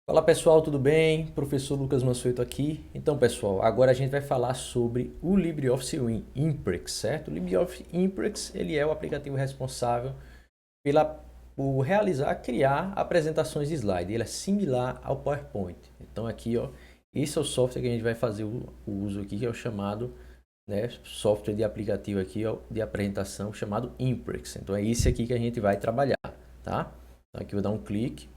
Fala pessoal, tudo bem? Professor Lucas Mansueto aqui. Então pessoal, agora a gente vai falar sobre o LibreOffice Impress, certo? O LibreOffice Impress, ele é o aplicativo responsável por criar apresentações de slide. Ele é similar ao PowerPoint. Então aqui, ó, esse é o software que a gente vai fazer o uso aqui, que é o chamado, né, software de aplicativo aqui, ó, de apresentação chamado Impress. Então é esse aqui que a gente vai trabalhar, tá? Então aqui eu vou dar um clique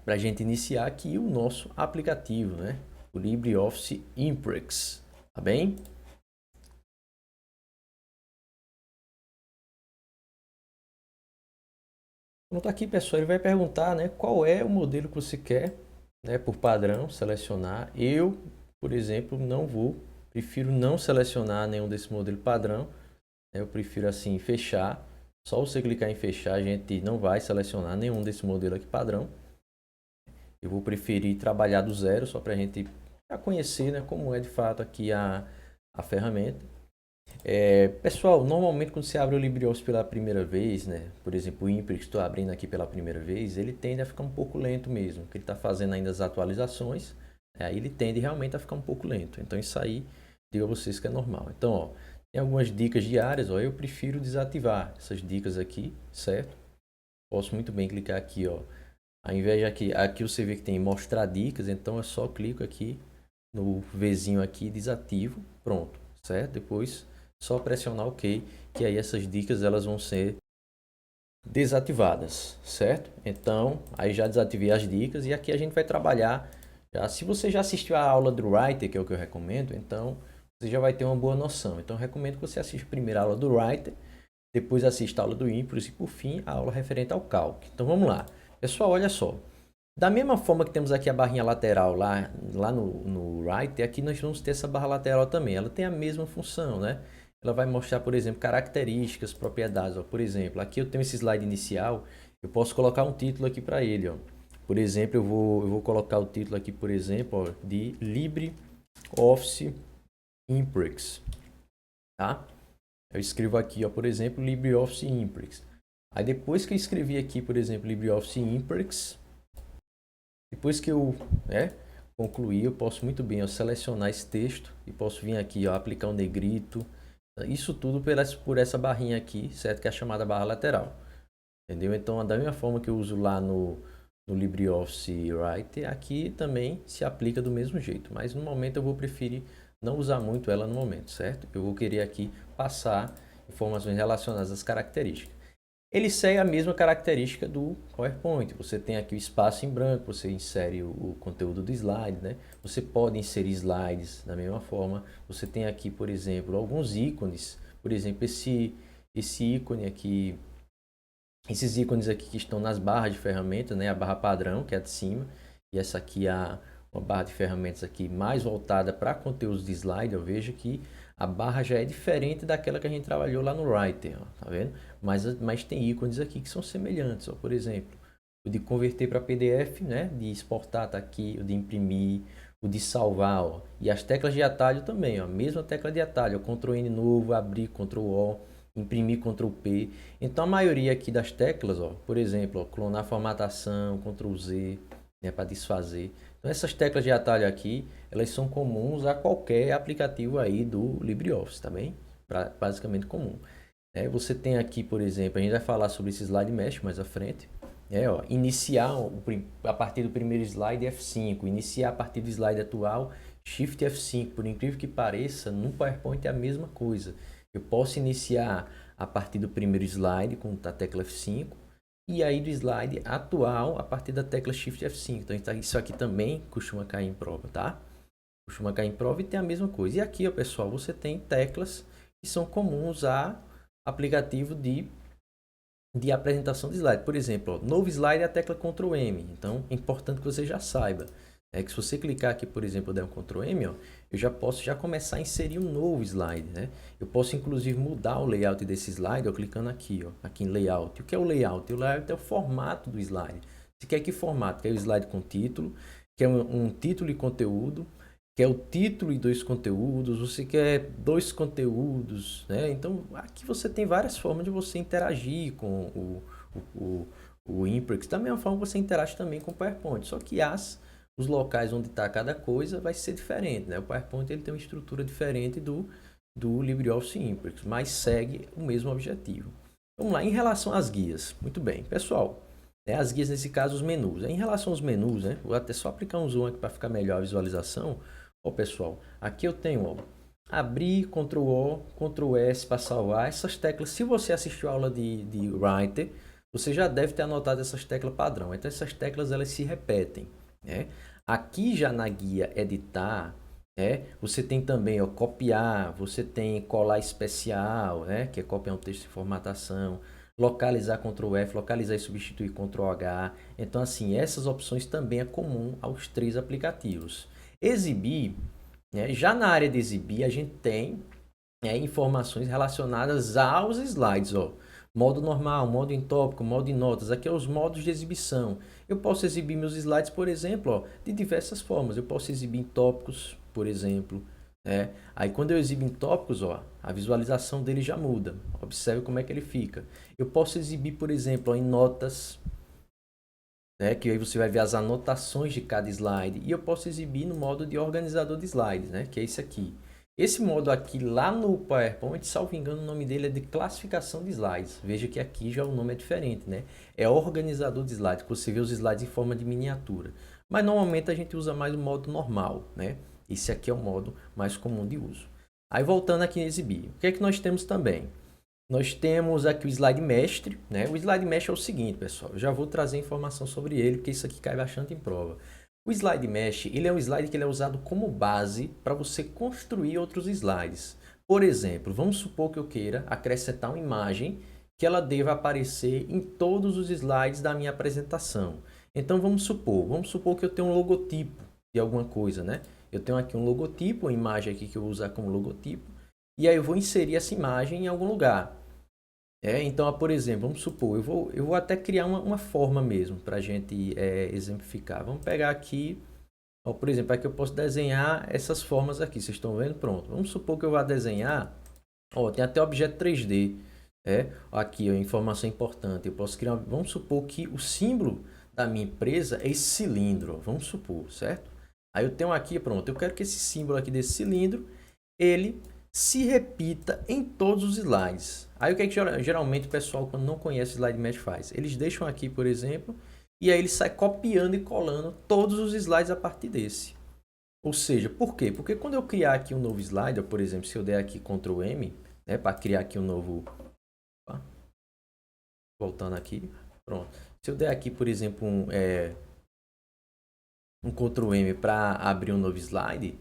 para a gente iniciar aqui o nosso aplicativo, né? O LibreOffice Impress, tá bem? Pronto, aqui pessoal, ele vai perguntar, né, qual é o modelo que você quer, né, por padrão, selecionar. Eu, por exemplo, prefiro não selecionar nenhum desse modelo padrão, né? Eu prefiro assim fechar. Só você clicar em fechar, a gente não vai selecionar nenhum desse modelo aqui padrão. Eu vou preferir trabalhar do zero, só para a gente já conhecer, né, como é de fato aqui a ferramenta. Pessoal, normalmente quando você abre o LibreOffice pela primeira vez, né, por exemplo, o Impress que estou abrindo aqui pela primeira vez, ele tende a ficar um pouco lento mesmo, porque ele está fazendo ainda as atualizações, aí ele tende realmente a ficar um pouco lento. Então isso aí, digo a vocês que é normal. Então, ó, tem algumas dicas diárias, ó, eu prefiro desativar essas dicas aqui, certo? Posso muito bem clicar aqui, ó, ao invés de aqui você vê que tem mostrar dicas, então eu só clico aqui no Vzinho aqui, desativo, pronto, certo? Depois só pressionar OK, que aí essas dicas elas vão ser desativadas, certo? Então, aí já desativei as dicas e aqui a gente vai trabalhar. Se você já assistiu a aula do Writer, que é o que eu recomendo, então você já vai ter uma boa noção. Então, eu recomendo que você assista primeiro a aula do Writer, depois assista a aula do Impress e, por fim, a aula referente ao Calc. Então, vamos lá. Pessoal, olha só. Da mesma forma que temos aqui a barrinha lateral lá no Writer, aqui nós vamos ter essa barra lateral também. Ela tem a mesma função, né? Ela vai mostrar, por exemplo, características, propriedades. Ó. Por exemplo, aqui eu tenho esse slide inicial, eu posso colocar um título aqui para ele. Ó. Por exemplo, eu vou colocar o título aqui, por exemplo, ó, de LibreOffice Impress. Tá? Eu escrevo aqui, ó, por exemplo, LibreOffice Impress. Aí depois que eu escrevi aqui, por exemplo, LibreOffice Impress, depois que eu, né, concluir, eu posso muito bem, ó, selecionar esse texto e posso vir aqui, ó, aplicar um negrito. Isso tudo por essa barrinha aqui, certo? Que é a chamada barra lateral. Entendeu? Então, da mesma forma que eu uso lá no LibreOffice Writer, aqui também se aplica do mesmo jeito. Mas no momento eu vou preferir não usar muito ela no momento, certo? Eu vou querer aqui passar informações relacionadas às características. Ele segue a mesma característica do PowerPoint. Você tem aqui o espaço em branco, você insere o conteúdo do slide, né? Você pode inserir slides da mesma forma. Você tem aqui, por exemplo, alguns ícones. Por exemplo, esse ícone aqui, esses ícones aqui que estão nas barras de ferramentas, né? A barra padrão, que é a de cima, e essa aqui é uma barra de ferramentas aqui mais voltada para conteúdos de slide. Eu vejo que a barra já é diferente daquela que a gente trabalhou lá no Writer, ó, tá vendo? Mas tem ícones aqui que são semelhantes, ó, por exemplo, o de converter para PDF, né? De exportar tá aqui, o de imprimir, o de salvar, ó. E as teclas de atalho também, ó, mesma tecla de atalho, ó, Ctrl N novo, abrir, Ctrl O, imprimir, Ctrl P. Então a maioria aqui das teclas, ó, por exemplo, ó, clonar formatação, Ctrl Z, né, para desfazer. Então essas teclas de atalho aqui, elas são comuns a qualquer aplicativo aí do LibreOffice, tá bem? Basicamente comum. Você tem aqui, por exemplo, a gente vai falar sobre esse slide mesh mais à frente. Ó, iniciar a partir do primeiro slide F5, iniciar a partir do slide atual Shift F5. Por incrível que pareça, no PowerPoint é a mesma coisa. Eu posso iniciar a partir do primeiro slide com a tecla F5 e aí do slide atual a partir da tecla Shift F5. Então isso aqui também costuma cair em prova, tá? Costuma cair em prova e tem a mesma coisa. E aqui, ó, pessoal, você tem teclas que são comuns a aplicativo de apresentação de slide. Por exemplo, ó, novo slide é a tecla Ctrl M. Então, é importante que você já saiba. Que se você clicar aqui, por exemplo, eu der um Ctrl M, ó, eu já posso começar a inserir um novo slide. Né? Eu posso, inclusive, mudar o layout desse slide, ó, clicando aqui, ó, aqui em Layout. O que é o layout? O layout é o formato do slide. Você quer que formato? Quer o slide com título? Quer um título e conteúdo? Quer o título e dois conteúdos, você quer dois conteúdos, né? Então aqui você tem várias formas de você interagir com o Imprix, da mesma forma você interage também com o PowerPoint, só que os locais onde está cada coisa vai ser diferente, né? O PowerPoint ele tem uma estrutura diferente do LibreOffice Imprix, mas segue o mesmo objetivo. Vamos lá, em relação às guias. Muito bem, pessoal. As guias, nesse caso, os menus. Em relação aos menus, né? Vou até só aplicar um zoom aqui para ficar melhor a visualização. Ó, pessoal, aqui eu tenho, ó, abrir, Ctrl O, Ctrl S para salvar. Essas teclas, se você assistiu a aula de Writer, você já deve ter anotado essas teclas padrão. Então, essas teclas, elas se repetem, né? Aqui já na guia editar, você tem também, ó, copiar, você tem colar especial, né? Que é copiar um texto de formatação, localizar Ctrl F, localizar e substituir Ctrl H. Então, assim, essas opções também é comum aos 3 aplicativos. Exibir, né? Já na área de exibir, a gente tem informações relacionadas aos slides, ó. Modo normal, modo em tópico, modo em notas. Aqui é os modos de exibição. Eu posso exibir meus slides, por exemplo, ó, de diversas formas. Eu posso exibir em tópicos, por exemplo. Aí quando eu exibo em tópicos, ó, a visualização dele já muda. Observe como é que ele fica. Eu posso exibir, por exemplo, ó, em notas, né, que aí você vai ver as anotações de cada slide. E eu posso exibir no modo de organizador de slides, né, que é esse aqui. Esse modo aqui lá no PowerPoint, salvo engano, o nome dele é de classificação de slides. Veja que aqui já o nome é diferente, né? É organizador de slides, que você vê os slides em forma de miniatura. Mas normalmente a gente usa mais o modo normal, né? Esse aqui é o modo mais comum de uso. Aí voltando aqui em exibir, o que é que nós temos também? Nós temos aqui o slide mestre, né? O slide mestre é o seguinte, pessoal, eu já vou trazer informação sobre ele, porque isso aqui cai bastante em prova. O slide mesh, ele é um slide que ele é usado como base para você construir outros slides. Por exemplo, vamos supor que eu queira acrescentar uma imagem que ela deva aparecer em todos os slides da minha apresentação. Então vamos supor que eu tenho um logotipo de alguma coisa, né? Eu tenho aqui um logotipo, uma imagem aqui que eu vou usar como logotipo, e aí eu vou inserir essa imagem em algum lugar. Então, por exemplo, vamos supor, eu vou até criar uma forma mesmo para a gente exemplificar. Vamos pegar aqui, ó, por exemplo, aqui eu posso desenhar essas formas aqui, vocês estão vendo? Pronto. Vamos supor que eu vá desenhar, ó, tem até objeto 3D, aqui, ó, informação importante. Eu posso criar, vamos supor que o símbolo da minha empresa é esse cilindro, ó, vamos supor, certo? Aí eu tenho aqui, pronto, eu quero que esse símbolo aqui desse cilindro, ele se repita em todos os slides. Aí o que é que geralmente o pessoal, quando não conhece o slide mesh, faz? Eles deixam aqui, por exemplo, e aí ele sai copiando e colando todos os slides a partir desse. Ou seja, por quê? Porque quando eu criar aqui um novo slide, por exemplo, se eu der aqui Ctrl M, né, para criar aqui um novo... Opa, voltando aqui, pronto. Se eu der aqui, por exemplo, um Ctrl M para abrir um novo slide,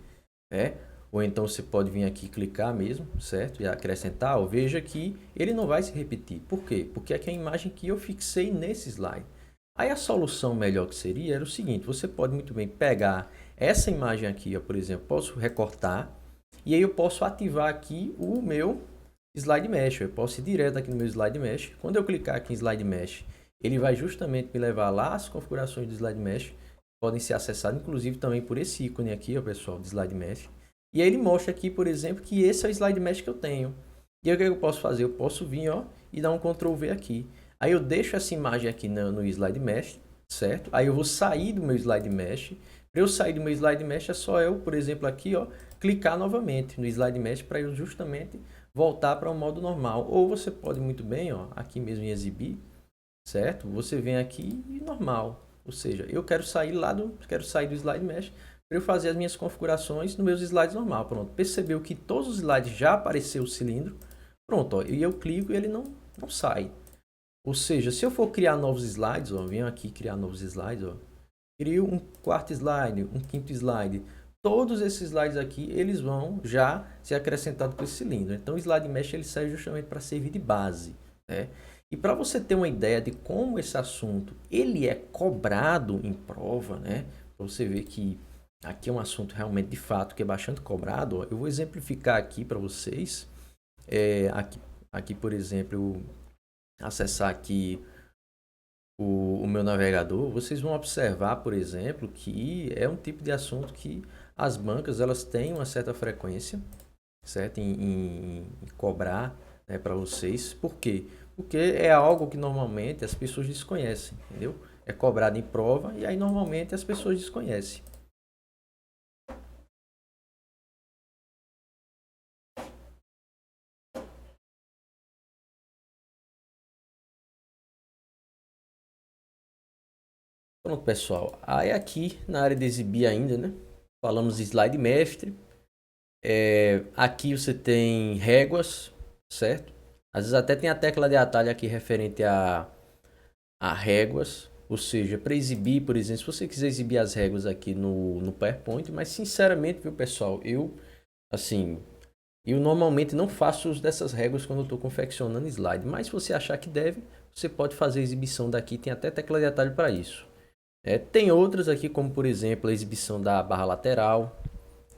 ou então você pode vir aqui clicar mesmo, certo? E acrescentar, veja que ele não vai se repetir. Por quê? Porque aqui é a imagem que eu fixei nesse slide. Aí a solução melhor que seria era o seguinte, você pode muito bem pegar essa imagem aqui, ó, por exemplo, posso recortar, e aí eu posso ativar aqui o meu slide mesh. Eu posso ir direto aqui no meu slide mesh. Quando eu clicar aqui em slide mesh, ele vai justamente me levar lá às configurações do slide mesh, podem ser acessadas, inclusive também por esse ícone aqui, ó, pessoal, de slide mesh. E aí ele mostra aqui, por exemplo, que esse é o slide mesh que eu tenho. E aí o que eu posso fazer? Eu posso vir, ó, e dar um Ctrl V aqui. Aí eu deixo essa imagem aqui no slide mesh, certo? Aí eu vou sair do meu slide mesh. Para eu sair do meu slide mesh é só eu, por exemplo, aqui, ó, clicar novamente no slide mesh para eu justamente voltar para o modo normal. Ou você pode muito bem, ó, aqui mesmo em exibir, certo? Você vem aqui e normal. Ou seja, eu quero sair do slide mesh para eu fazer as minhas configurações nos meus slides normal. Pronto, percebeu que todos os slides já apareceu o cilindro. Pronto, ó, e eu clico e ele não sai. Ou seja, se eu for criar novos slides, ó, venho aqui criar novos slides, ó, crio um quarto slide, um quinto slide. Todos esses slides aqui, eles vão já ser acrescentados com esse cilindro. Então, o slide mesh ele serve justamente para servir de base, né? E para você ter uma ideia de como esse assunto ele é cobrado em prova, né? Para você ver que aqui é um assunto realmente de fato que é bastante cobrado, ó, eu vou exemplificar aqui para vocês. Aqui, por exemplo, eu acessar aqui o meu navegador, vocês vão observar, por exemplo, que é um tipo de assunto que as bancas elas têm uma certa frequência, certo? Em cobrar, né, para vocês. Por quê? porque é algo que normalmente as pessoas desconhecem, entendeu? É cobrado em prova e aí normalmente as pessoas desconhecem. Pronto, pessoal. Aí aqui na área de exibir ainda, né? Falamos de slide mestre. Aqui você tem réguas, certo? Às vezes até tem a tecla de atalho aqui referente a réguas. Ou seja, para exibir, por exemplo, se você quiser exibir as réguas aqui no PowerPoint, mas sinceramente, viu, pessoal, assim, eu normalmente não faço uso dessas réguas quando eu estou confeccionando slide, mas se você achar que deve, você pode fazer a exibição daqui, tem até tecla de atalho para isso. Tem outras aqui, como por exemplo a exibição da barra lateral.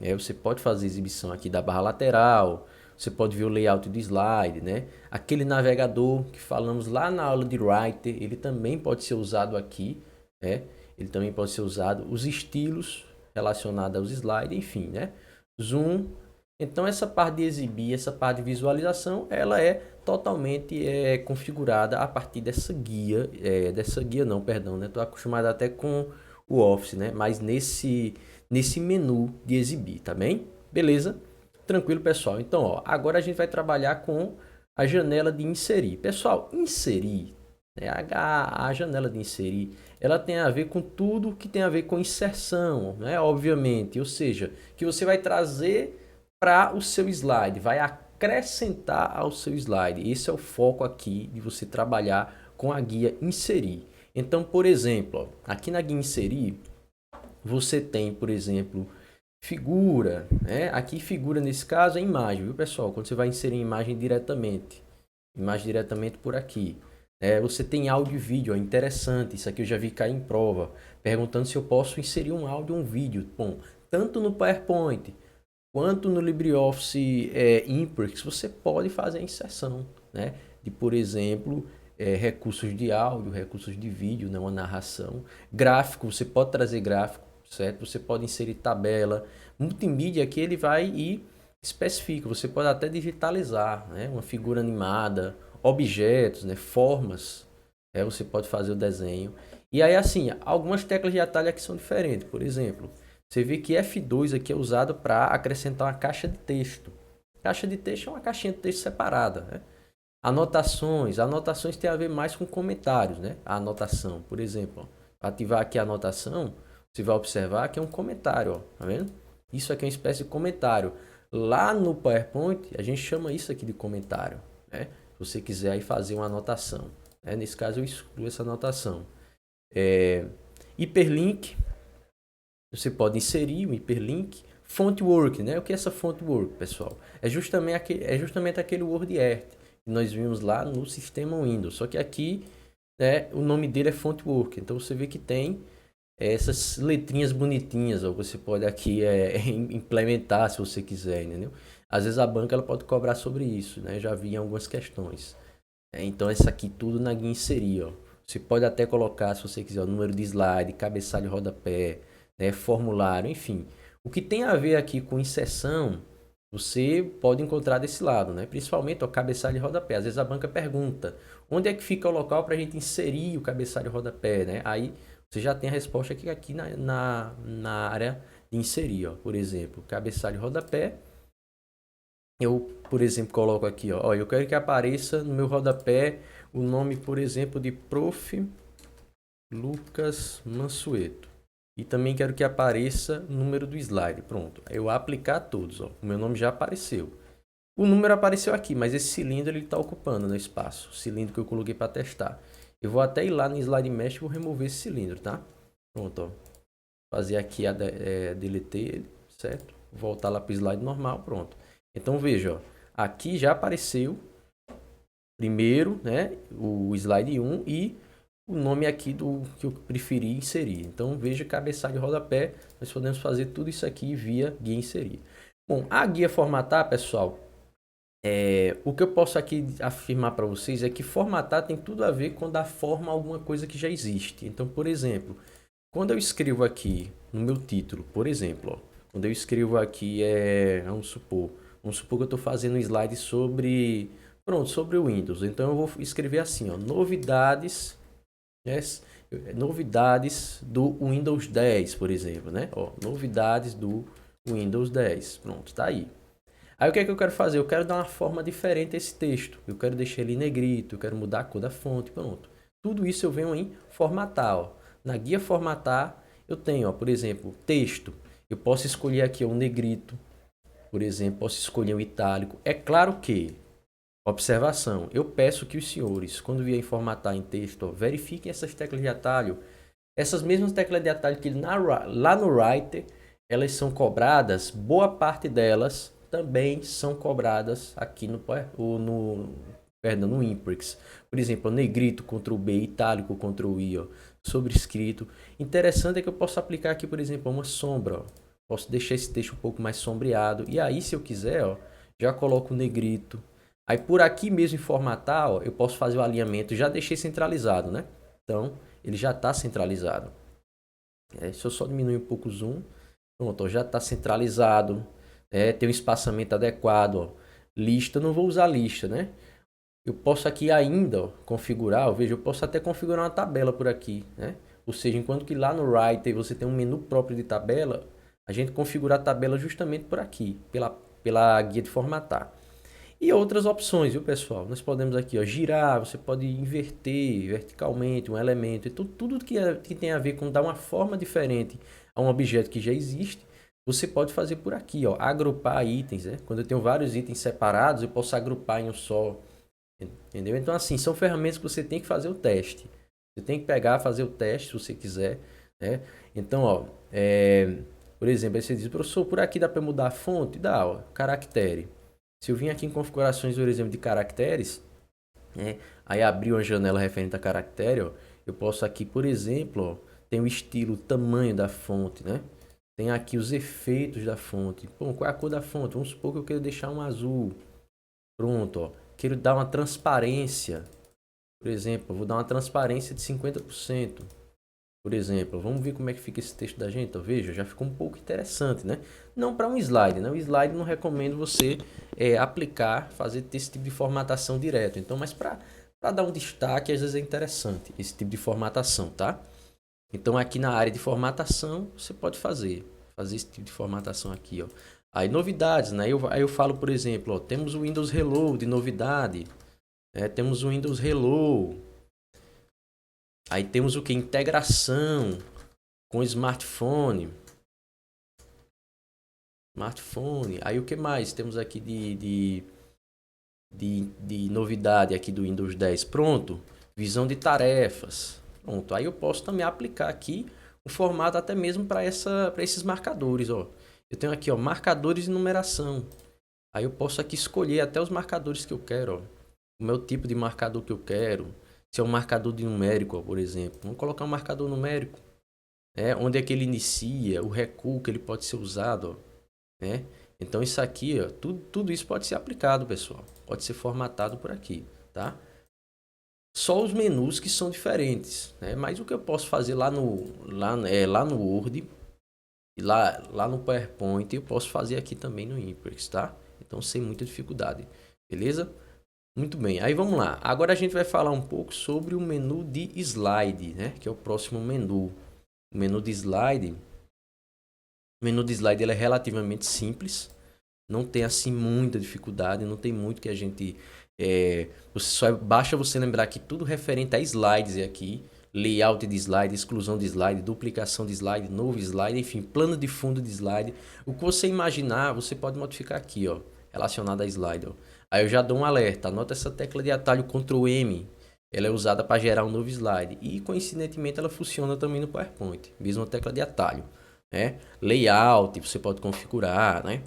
Você pode fazer a exibição aqui da barra lateral, você pode ver o layout do slide, né? Aquele navegador que falamos lá na aula de Writer, ele também pode ser usado aqui, né? Ele também pode ser usado, os estilos relacionados aos slides, enfim, né? Zoom. Então essa parte de exibir, essa parte de visualização, ela é totalmente configurada a partir dessa guia, dessa guia não, perdão, né? Estou acostumado até com o Office, né? Mas nesse menu de exibir, tá bem? Beleza? Tranquilo, pessoal. Então, ó, agora a gente vai trabalhar com a janela de inserir. Pessoal, inserir, né? A janela de inserir, ela tem a ver com tudo que tem a ver com inserção, né? Obviamente, ou seja, que você vai trazer para o seu slide, vai acrescentar ao seu slide. Esse é o foco aqui de você trabalhar com a guia inserir. Então, por exemplo, ó, aqui na guia inserir, você tem, por exemplo, figura, né? Aqui figura nesse caso é imagem, viu, pessoal? Quando você vai inserir imagem diretamente por aqui. Você tem áudio e vídeo, ó, interessante. Isso aqui eu já vi cair em prova, perguntando se eu posso inserir um áudio ou um vídeo. Bom, tanto no PowerPoint quanto no LibreOffice Impress, você pode fazer a inserção, né? De, por exemplo, recursos de áudio, recursos de vídeo, né? Uma narração. Gráfico, você pode trazer gráfico, certo? Você pode inserir tabela. Multimídia aqui ele vai e especifica. Você pode até digitalizar, né? Uma figura animada, objetos, né? Formas. Você pode fazer o desenho. E aí, assim, algumas teclas de atalho aqui são diferentes. Por exemplo, você vê que F2 aqui é usado para acrescentar uma caixa de texto. Caixa de texto é uma caixinha de texto separada, né? Anotações tem a ver mais com comentários, né? A anotação, por exemplo, ó, ativar aqui a anotação, você vai observar que é um comentário, ó, tá vendo? Isso aqui é uma espécie de comentário. Lá no PowerPoint, a gente chama isso aqui de comentário, né? Se você quiser aí fazer uma anotação, né? Nesse caso eu excluo essa anotação. Hiperlink, você pode inserir um hiperlink. Fontwork, né? O que é essa fontwork, pessoal? É justamente aquele WordArt que nós vimos lá no sistema Windows. Só que aqui, né, o nome dele é Fontwork. Então você vê que tem essas letrinhas bonitinhas. Ó, você pode aqui implementar se você quiser, entendeu? Às vezes a banca ela pode cobrar sobre isso, né? Já vi em algumas questões. Então essa aqui tudo na guia inserir, ó. Você pode até colocar, se você quiser, o número de slide, cabeçalho e rodapé, né, formulário, enfim. O que tem a ver aqui com inserção, você pode encontrar desse lado, né? Principalmente o cabeçalho e rodapé. Às vezes a banca pergunta, onde é que fica o local para a gente inserir o cabeçalho e rodapé, né? Aí você já tem a resposta aqui na área de inserir, ó. Por exemplo, cabeçalho e rodapé. Eu, por exemplo, coloco aqui, ó, eu quero que apareça no meu rodapé o nome, por exemplo, de Prof. Lucas Mansueto. E também quero que apareça o número do slide. Pronto. Eu vou aplicar todos. Ó. O meu nome já apareceu. O número apareceu aqui, mas esse cilindro ele está ocupando no espaço. O cilindro que eu coloquei para testar. Eu vou até ir lá no Slide Mesh e vou remover esse cilindro, tá? Pronto, ó. Fazer aqui, deletar ele, certo? Voltar lá para o slide normal, pronto. Então veja, ó. Aqui já apareceu primeiro, né? O slide 1 e o nome aqui do que eu preferi inserir. Então veja cabeçalho e rodapé, nós podemos fazer tudo isso aqui via guia inserir. Bom, a guia formatar, pessoal, o que eu posso aqui afirmar para vocês é que formatar tem tudo a ver com dar forma a alguma coisa que já existe. Então, por exemplo, quando eu escrevo aqui no meu título, por exemplo, ó, quando eu escrevo aqui, vamos supor que eu estou fazendo um slide Pronto, sobre o Windows. Então eu vou escrever assim, ó, novidades, yes, novidades do Windows 10, por exemplo, né? Ó, novidades do Windows 10. Pronto, tá aí. Aí o que é que eu quero fazer? Eu quero dar uma forma diferente a esse texto. Eu quero deixar ele em negrito, eu quero mudar a cor da fonte, pronto. Tudo isso eu venho em formatar, ó. Na guia formatar, eu tenho, ó, por exemplo, texto. Eu posso escolher aqui ó, um negrito, por exemplo, posso escolher um itálico. É claro que, observação, eu peço que os senhores, quando vierem formatar em texto, ó, verifiquem essas teclas de atalho. Essas mesmas teclas de atalho que lá no Writer, elas são cobradas, boa parte delas também são cobradas aqui no Imprix. Por exemplo, negrito, Ctrl B, itálico, Ctrl I, ó, sobrescrito. Interessante é que eu posso aplicar aqui, por exemplo, uma sombra. Ó. Posso deixar esse texto um pouco mais sombreado. E aí, se eu quiser, ó, já coloco o negrito. Aí, por aqui mesmo em formatar, ó, eu posso fazer o alinhamento. Já deixei centralizado, né? Então, ele já está centralizado. Se eu só diminuir um pouco o zoom, pronto, ó, já está centralizado. Tem um espaçamento adequado. Ó. Lista, não vou usar lista, né? Eu posso aqui ainda ó, configurar, ó, veja, eu posso até configurar uma tabela por aqui, né? Ou seja, enquanto que lá no Writer você tem um menu próprio de tabela, a gente configura a tabela justamente por aqui, pela guia de formatar. E outras opções, viu, pessoal? Nós podemos aqui, ó, girar, você pode inverter verticalmente um elemento. Então, tudo que tem a ver com dar uma forma diferente a um objeto que já existe, você pode fazer por aqui, ó, agrupar itens, né? Quando eu tenho vários itens separados, eu posso agrupar em um só, entendeu? Então, assim, são ferramentas que você tem que fazer o teste. Você tem que pegar, fazer o teste, se você quiser, né? Então, ó, por exemplo, aí você diz, professor, por aqui dá para mudar a fonte? Dá, ó, caractere. Se eu vim aqui em configurações, por exemplo, de caracteres, né, aí abrir uma janela referente a caractere, ó, eu posso aqui, por exemplo, ó, tem o estilo, o tamanho da fonte, né? Tem aqui os efeitos da fonte. Bom, qual é a cor da fonte? Vamos supor que eu quero deixar um azul. Pronto, ó. Quero dar uma transparência. Por exemplo, eu vou dar uma transparência de 50%. Por exemplo, vamos ver como é que fica esse texto da gente. Veja, já ficou um pouco interessante, né? Não para um slide, né? O slide não recomendo você aplicar, fazer esse tipo de formatação direto. Então, mas para dar um destaque, às vezes é interessante esse tipo de formatação, tá? Então, aqui na área de formatação, você pode fazer esse tipo de formatação aqui, ó. Aí, novidades, né? Aí eu falo, por exemplo, ó, temos o Windows Hello de novidade. Temos o Windows Hello. Aí temos o que? Integração com smartphone. Aí o que mais temos aqui de novidade aqui do Windows 10? Pronto. Visão de tarefas. Pronto. Aí eu posso também aplicar aqui o formato até mesmo para esses marcadores. Ó. Eu tenho aqui ó, marcadores de numeração. Aí eu posso aqui escolher até os marcadores que eu quero. Ó. O meu tipo de marcador que eu quero. Se é um marcador de numérico, ó, por exemplo. Vamos colocar um marcador numérico. Onde é que ele inicia, o recuo que ele pode ser usado, ó, né? Então isso aqui, ó, tudo isso pode ser aplicado, pessoal. Pode ser formatado por aqui, tá? Só os menus que são diferentes, né? Mas o que eu posso fazer lá no Word e lá no PowerPoint, eu posso fazer aqui também no Impress, tá? Então sem muita dificuldade, beleza? Muito bem, aí vamos lá. Agora a gente vai falar um pouco sobre o menu de slide, né? Que é o próximo menu. O menu de slide, ele é relativamente simples, não tem assim muita dificuldade, não tem muito que a gente basta você lembrar que tudo referente a slides é aqui, layout de slide, exclusão de slide, duplicação de slide, novo slide, enfim, plano de fundo de slide, o que você imaginar, você pode modificar aqui, ó, relacionado a slide, ó. Aí eu já dou um alerta, anota essa tecla de atalho Ctrl M. Ela é usada para gerar um novo slide. E, coincidentemente, ela funciona também no PowerPoint. Mesma tecla de atalho. Né? Layout, você pode configurar. Né?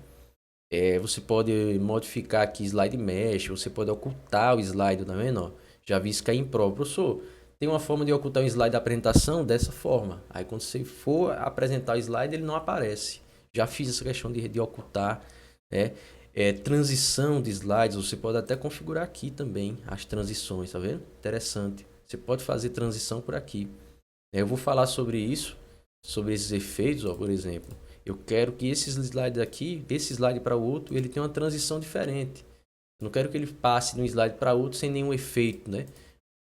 Você pode modificar aqui slide mesh. Você pode ocultar o slide, tá vendo? Ó, já vi isso cair em prova. Professor, tem uma forma de ocultar um slide da apresentação dessa forma. Aí, quando você for apresentar o slide, ele não aparece. Já fiz essa questão de ocultar. Né? Transição de slides, você pode até configurar aqui também as transições, tá vendo? Interessante. Você pode fazer transição por aqui. Eu vou falar sobre isso, sobre esses efeitos, ó, por exemplo. Eu quero que esses slides aqui, desse slide para o outro, ele tenha uma transição diferente. Não quero que ele passe de um slide para outro sem nenhum efeito, né?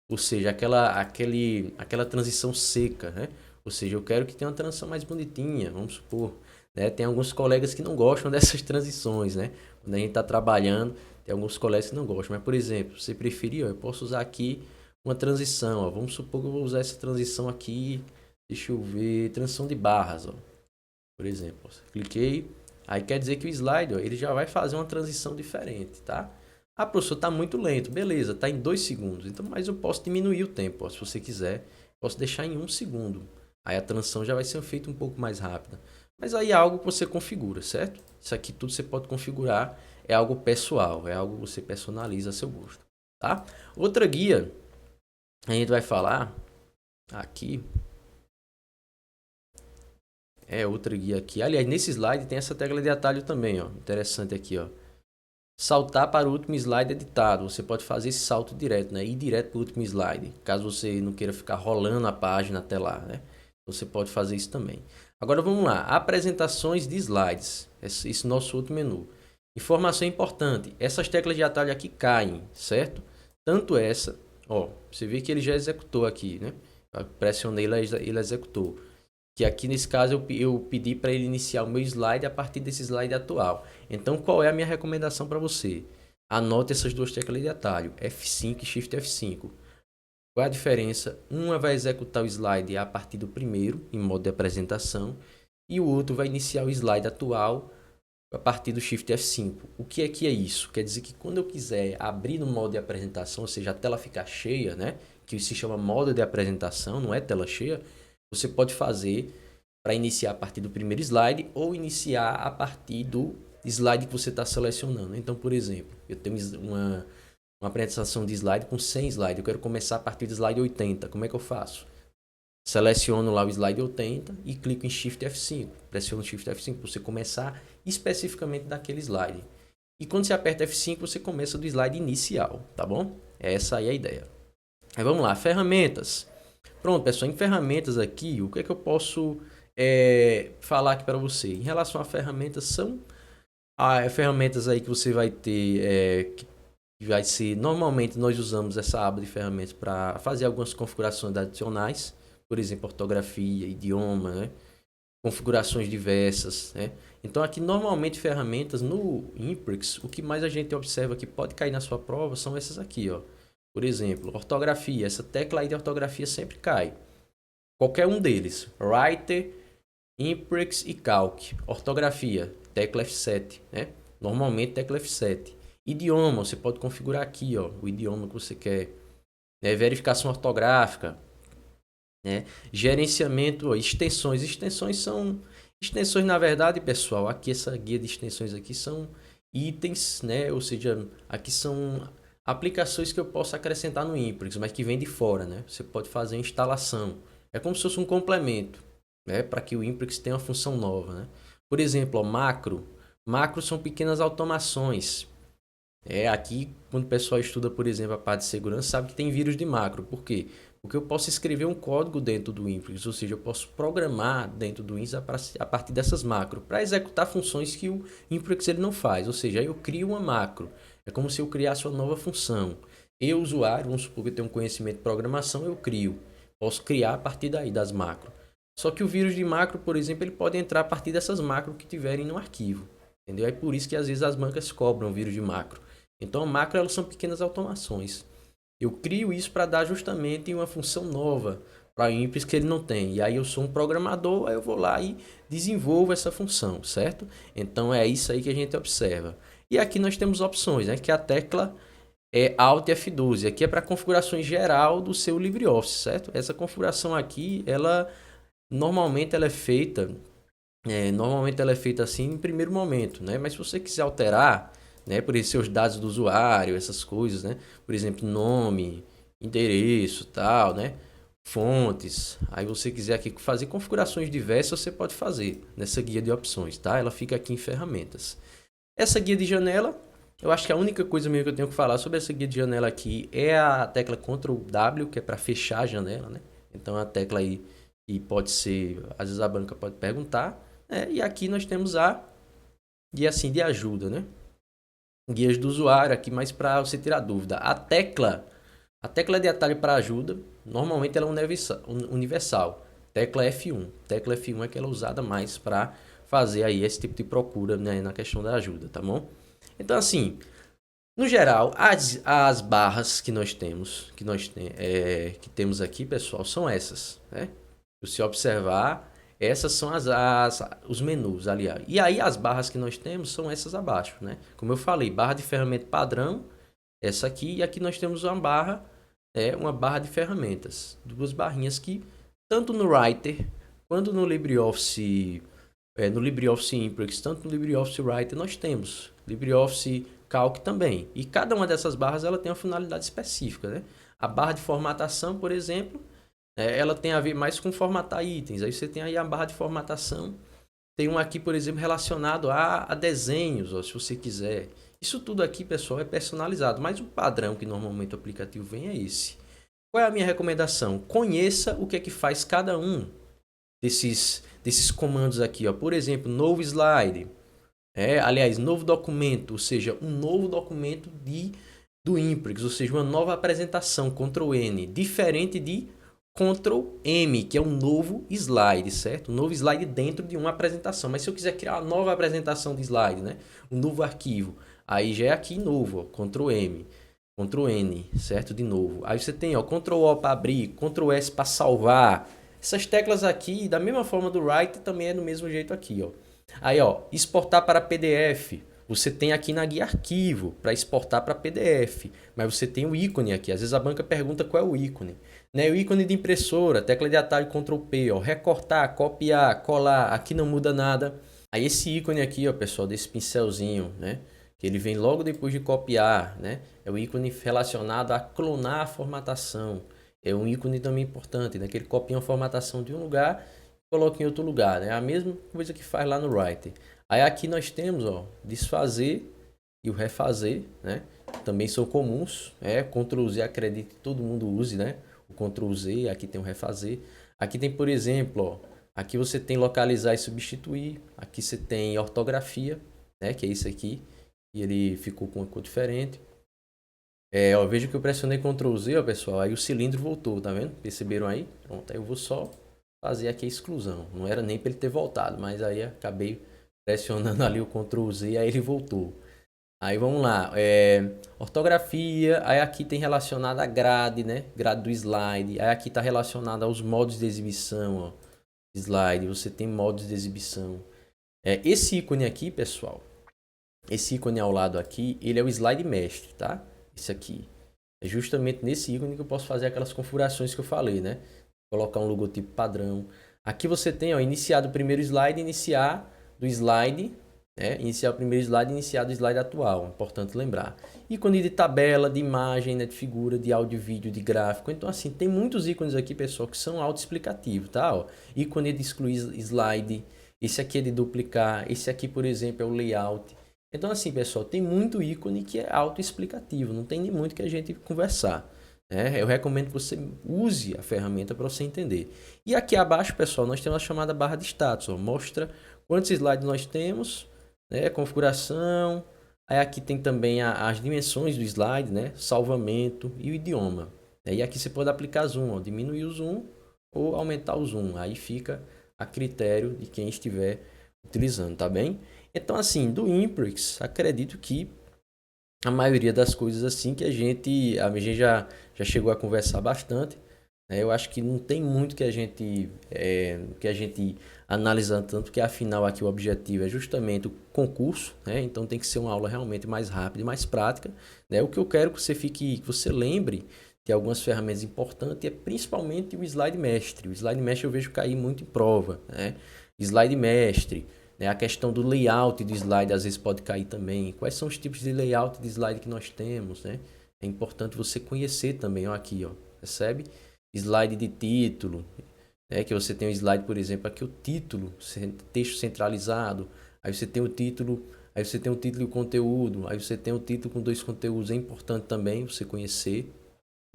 Ou seja, aquela transição seca, né? Ou seja, eu quero que tenha uma transição mais bonitinha, vamos supor. Né? Tem alguns colegas que não gostam dessas transições, né? Quando a gente está trabalhando, tem alguns colegas que não gostam. Mas, por exemplo, você preferir, ó, eu posso usar aqui uma transição. Ó. Vamos supor que eu vou usar essa transição aqui, deixa eu ver, transição de barras, ó. Por exemplo, ó, cliquei, aí quer dizer que o slide, ó, ele já vai fazer uma transição diferente, tá? Ah, professor, está muito lento. Beleza, está em 2 segundos. Então, mas eu posso diminuir o tempo, ó, se você quiser. Posso deixar em 1 segundo. Aí a transição já vai ser feita um pouco mais rápida. Mas aí é algo que você configura, certo? Isso aqui tudo você pode configurar. É algo pessoal, é algo que você personaliza a seu gosto, tá? Outra guia, a gente vai falar aqui. Outra guia aqui. Aliás, nesse slide tem essa tecla de atalho também, ó. Interessante aqui, ó. Saltar para o último slide editado. Você pode fazer esse salto direto, né? Ir direto para o último slide. Caso você não queira ficar rolando a página até lá, né? Você pode fazer isso também. Agora vamos lá. Apresentações de slides. Esse nosso outro menu. Informação importante. Essas teclas de atalho aqui caem, certo? Tanto essa, ó. Você vê que ele já executou aqui, né? Eu pressionei, ele executou. Que aqui nesse caso eu pedi para ele iniciar o meu slide a partir desse slide atual. Então qual é a minha recomendação para você? Anote essas duas teclas de atalho, F5 e Shift F5. Qual é a diferença? Uma vai executar o slide a partir do primeiro, em modo de apresentação, e o outro vai iniciar o slide atual a partir do Shift F5. O que é isso? Quer dizer que quando eu quiser abrir no modo de apresentação, ou seja, a tela ficar cheia, né? Que se chama modo de apresentação, não é tela cheia, você pode fazer para iniciar a partir do primeiro slide ou iniciar a partir do slide que você está selecionando. Então, por exemplo, eu tenho uma apresentação de slide com 100 slides. Eu quero começar a partir do slide 80. Como é que eu faço? Seleciono lá o slide 80 e clico em Shift F5. Pressiono Shift F5 para você começar especificamente daquele slide. E quando você aperta F5, você começa do slide inicial, tá bom? Essa aí é a ideia. Aí vamos lá, ferramentas. Pronto, pessoal, em ferramentas aqui, o que é que eu posso falar aqui para você? Em relação a ferramentas, são ferramentas aí que você vai ter, que vai ser, normalmente nós usamos essa aba de ferramentas para fazer algumas configurações adicionais, por exemplo, ortografia, idioma, né? Configurações diversas, né? Então aqui normalmente ferramentas no Imprix, o que mais a gente observa que pode cair na sua prova são essas aqui, ó. Por exemplo, ortografia, essa tecla aí de ortografia sempre cai. Qualquer um deles, Writer, Imprix e Calc. Ortografia, tecla F7, né? Normalmente tecla F7. Idioma, você pode configurar aqui, ó, o idioma que você quer. Verificação ortográfica, né? Gerenciamento, ó, extensões. Extensões, na verdade, pessoal, aqui essa guia de extensões aqui são itens, né? Ou seja, aqui são aplicações que eu posso acrescentar no Imprix, mas que vem de fora, né? Você pode fazer instalação. É como se fosse um complemento, né? Para que o Imprix tenha uma função nova, né? Por exemplo, ó, macro. Macros são pequenas automações. Aqui, quando o pessoal estuda, por exemplo, a parte de segurança, sabe que tem vírus de macro. Por quê? Porque eu posso escrever um código dentro do Imprix, ou seja, eu posso programar dentro do Imprix a partir dessas macros para executar funções que o Imprix ele não faz. Ou seja, aí eu crio uma macro. É como se eu criasse uma nova função. Eu, usuário, vamos supor que eu tenho um conhecimento de programação, eu crio. Posso criar a partir daí, das macros. Só que o vírus de macro, por exemplo, ele pode entrar a partir dessas macros que tiverem no arquivo. Entendeu? É por isso que às vezes as bancas cobram vírus de macro. Então, a macro elas são pequenas automações. Eu crio isso para dar justamente uma função nova para o Imprix que ele não tem. E aí eu sou um programador, aí eu vou lá e desenvolvo essa função, certo? Então é isso aí que a gente observa. E aqui nós temos opções, né? Que a tecla é Alt F12. Aqui é para configuração geral do seu LibreOffice, certo? Essa configuração aqui, normalmente ela é feita assim em primeiro momento, né? Mas se você quiser alterar, né, por esses seus dados do usuário, essas coisas, né? Por exemplo, nome, endereço, tal, né? Fontes. Aí você quiser aqui fazer configurações diversas, você pode fazer nessa guia de opções, tá? Ela fica aqui em ferramentas. Essa guia de janela, eu acho que a única coisa mesmo que eu tenho que falar sobre essa guia de janela aqui é a tecla Ctrl W, que é para fechar a janela, né? Então a tecla aí e pode ser, às vezes a banca pode perguntar, né? E aqui nós temos a guia assim de ajuda, né? guias do usuário aqui, mais para você tirar dúvida. A tecla de atalho para ajuda, normalmente ela é universal. Tecla F1. Tecla F1 é que ela é usada mais para fazer aí esse tipo de procura, né, na questão da ajuda, tá bom? Então assim, no geral, as barras que nós temos, que temos aqui, pessoal, são essas, né? Se você observar, essas são os menus, aliás. E aí as barras que nós temos são essas abaixo, né? Como eu falei, barra de ferramenta padrão, essa aqui, e aqui nós temos uma barra de ferramentas. Duas barrinhas que, tanto no Writer quanto no LibreOffice Impress, tanto no LibreOffice Writer nós temos. LibreOffice Calc também. E cada uma dessas barras ela tem uma finalidade específica, né? A barra de formatação, por exemplo, ela tem a ver mais com formatar itens. Aí você tem aí a barra de formatação. Tem um aqui, por exemplo, relacionado a desenhos, ó, se você quiser. Isso tudo aqui, pessoal, é personalizado. Mas o padrão que normalmente o aplicativo vem é esse. Qual é a minha recomendação? Conheça o que é que faz cada um desses comandos aqui. Ó. Por exemplo, novo slide. Aliás, novo documento, ou seja, um novo documento do Imprix, ou seja, uma nova apresentação, Ctrl N, diferente de Ctrl M, que é um novo slide, certo? Um novo slide dentro de uma apresentação. Mas se eu quiser criar uma nova apresentação de slide, né? Um novo arquivo, aí já é aqui novo, ó, Ctrl M, Ctrl N, certo? De novo. Aí você tem, ó, Ctrl O para abrir, Ctrl S para salvar. Essas teclas aqui, da mesma forma do Write, também é do mesmo jeito aqui, ó. Aí, ó, exportar para PDF. Você tem aqui na guia arquivo para exportar para PDF, mas você tem o ícone aqui. Às vezes a banca pergunta qual é o ícone. Né? O ícone de impressora, tecla de atalho Ctrl P, ó, recortar, copiar, colar, aqui não muda nada. Aí esse ícone aqui, ó, pessoal, desse pincelzinho, né? Que ele vem logo depois de copiar, né? É o ícone relacionado a clonar a formatação. É um ícone também importante, né? Que ele copia uma formatação de um lugar e coloca em outro lugar, né? É a mesma coisa que faz lá no Writer. Aí aqui nós temos, ó, desfazer e o refazer, né? Também são comuns, Ctrl Z, acredito que todo mundo use, né? O Ctrl Z, aqui tem o refazer. Aqui tem, por exemplo, ó, aqui você tem localizar e substituir. Aqui você tem ortografia, né? Que é isso aqui. E ele ficou com uma cor diferente. Ó, veja que eu pressionei Ctrl Z, ó, pessoal. Aí o cilindro voltou, tá vendo? Perceberam aí? Pronto, aí eu vou só fazer aqui a exclusão. Não era nem para ele ter voltado, mas aí acabei pressionando ali o Ctrl Z, aí ele voltou. Aí vamos lá, ortografia, aí aqui tem relacionado a grade, né? Grade do slide. Aí aqui está relacionado aos modos de exibição, ó. Slide, você tem modos de exibição. Esse ícone aqui, pessoal, esse ícone ao lado aqui, ele é o slide mestre, tá? Esse aqui. É justamente nesse ícone que eu posso fazer aquelas configurações que eu falei, né? Colocar um logotipo padrão. Aqui você tem, ó, iniciar do primeiro slide, iniciar do slide, iniciar o primeiro slide, iniciar do slide atual, importante lembrar. Ícone de tabela, de imagem, né, de figura, de áudio, vídeo, de gráfico. Então assim, tem muitos ícones aqui, pessoal, que são autoexplicativos, tá? Ó, ícone de excluir slide, esse aqui é de duplicar, esse aqui, por exemplo, é o layout. Então assim, pessoal, tem muito ícone que é autoexplicativo, não tem nem muito que a gente conversar. Eu recomendo que você use a ferramenta para você entender. E aqui abaixo, pessoal, nós temos a chamada barra de status. Ó, mostra quantos slides nós temos, né? Configuração. Aí aqui tem também as dimensões do slide, né? Salvamento e o idioma. E aqui você pode aplicar zoom, ó, diminuir o zoom ou aumentar o zoom. Aí fica a critério de quem estiver utilizando, tá bem? Então, assim, do Imprix, acredito que a maioria das coisas assim que a gente já chegou a conversar bastante, né? Eu acho que não tem muito que a gente analisar tanto, que afinal aqui o objetivo é justamente o concurso, né? Então tem que ser uma aula realmente mais rápida e mais prática, né? O que eu quero que você lembre de algumas ferramentas importantes é principalmente o slide mestre. O slide mestre eu vejo cair muito em prova, né? Slide mestre, né? A questão do layout do slide às vezes pode cair também. Quais são os tipos de layout de slide que nós temos, né? É importante você conhecer também, ó, aqui, ó, percebe? Slide de título, né? Que você tem um slide, por exemplo, aqui o título, texto centralizado. Aí você tem o título, aí você tem o título e o conteúdo, aí você tem o título com dois conteúdos. É importante também você conhecer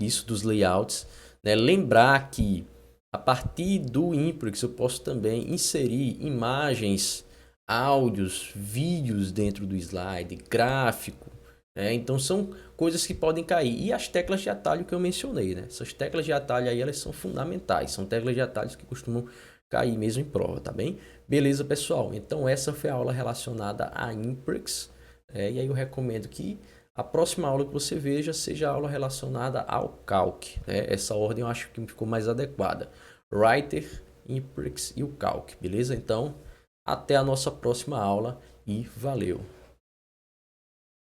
isso dos layouts, né? Lembrar que a partir do Imprix eu posso também inserir imagens, áudios, vídeos dentro do slide, gráfico, Então são coisas que podem cair. E as teclas de atalho que eu mencionei, né? Essas teclas de atalho aí, elas são fundamentais. São teclas de atalhos que costumam cair mesmo em prova, tá bem? Beleza, pessoal? Então essa foi a aula relacionada a Imprex. E aí eu recomendo que a próxima aula que você veja seja a aula relacionada ao Calc. Essa ordem eu acho que ficou mais adequada. Writer, Imprex e o Calc, beleza? Então, até a nossa próxima aula e valeu!